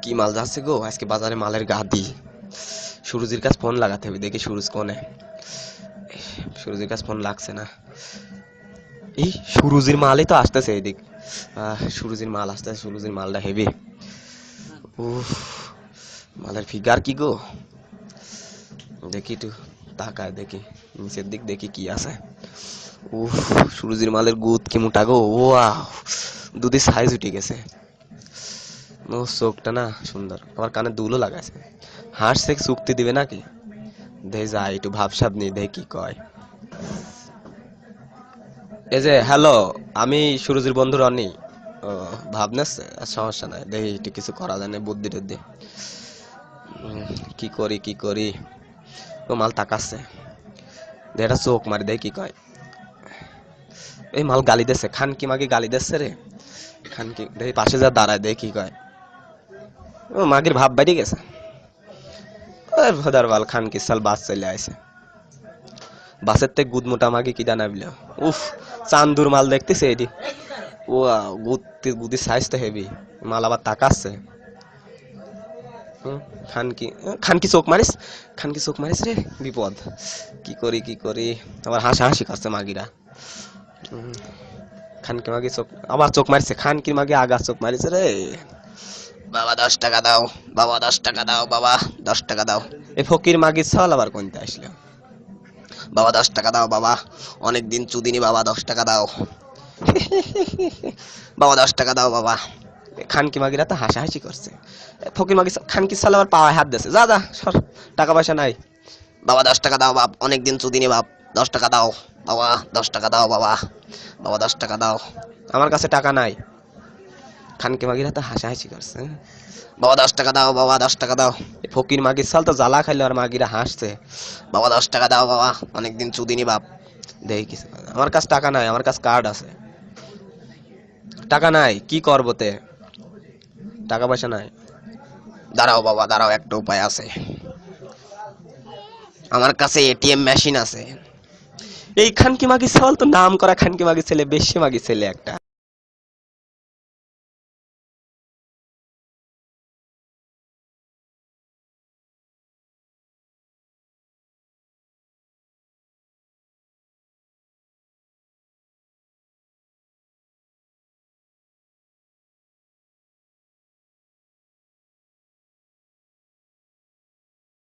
কি মাল যাচ্ছে গো আজকে বাজারে, মালের গাদি। সুরজির কাছে ফোন লাগাতে হবে, দেখি সুরজ কোনে। সুরজির কাছে ফোন লাগছে না। এই সুরজির মালই তো আসতেছে এদিক। সুরজির মাল আসতেছে, সুরজির মালটা হেভি। উফ, মালের ফিগার কি গো, দেখি একটু তাকায় দেখি নিচের দিক, দেখি কি আছে। উফ, সুরজির মালের গুদ কি মোটা গো, ওয়াও, দুধের সাইজ উঠে গেছে। ও চোখটা না সুন্দর, আবার কানে দুলও লাগাইছে। হাসছে, চুক্তি দিবে নাকি, দেখে যায় একটু ভাবসাব নেই, দেখে কি কয়। এই যে হ্যালো, আমি সুরজির বন্ধু রনি। ও, ভাবনাছে, সমস্যা নাই, দেখি একটু কিছু করা যায় না, বুদ্ধি টুদ্ধি। কি করি কি করি। ও মাল তাকাচ্ছে, এটা চোখ মারি দেখি কি কয়। এই মাল গালি দিচ্ছে, খানকি মাগি গালি দিচ্ছে রে। খানকি দেখি পাশে যা দাঁড়ায়, দেখি কি কয়। ও মাগির ভাব বাইরে গেছে। ভদার বাল খানকি সাল বাস চলে আইছে। বাসের থেকে গুদ মোটা মাগি কি জানা বিল। উফ, চান্দুর মাল দেখতেছে এটি। ও গুদির সাইজ তো হেভি। মাল আবার তাকাচ্ছে। খানকি খানকি চোখ মারিস, খানকি চোখ মারিস রে, বিপদ। কি করি কি করি, আবার হাসাহাসি করছে মাগিরা। খানকি মাগি চোখ, আবার চোখ মারিছে, খানকির মাগি আগা চোখ মারিছে রে। বাবা 10 টাকা দাও, বাবা 10 টাকা দাও, বাবা 10 টাকা দাও। এই ফকির মাগির ছল আবার কোনটা আসলো। বাবা 10 টাকা দাও বাবা, অনেকদিন চুদিনি বাবা, 10 টাকা দাও। বাবা 10 টাকা দাও বাবা। খানকি মাগিরা তো হাসাহাসি করছে। ফকির মাগি খানকি সাল আবার পাওয়ায় হাত দিয়েছে, যা যা সর, টাকা পয়সা নাই। বাবা 10 টাকা দাও বাপ, অনেকদিন চুদিনি বাপ, 10 টাকা দাও বাবা, 10 টাকা দাও বাবা, বাবা 10 টাকা দাও। আমার কাছে টাকা নাই। খানকি মাগিরা তো হাসাহাসি করছে। বাবা 10 টাকা দাও বাবা, 10 টাকা দাও। ফকির মাগির সাল তো জ্বালা খাইলে আর মাগিরা হাসছে। বাবা 10 টাকা দাও বাবা, অনেকদিন চুদিনি বাপ। দেখি কিছু, আমার কাছে টাকা নাই, আমার কাছে কার্ড আছে। টাকা নাই, কি করবো তে, টাকা পয়সা নাই। দাঁড়াও বাবা দাঁড়াও, একটা উপায় আছে, আমার কাছে এটিএম মেশিন আছে। এই খানকি মাগি চল তো নাম করা খানকি মাগি ছেলে, বেশি মাগি ছেলে একটা।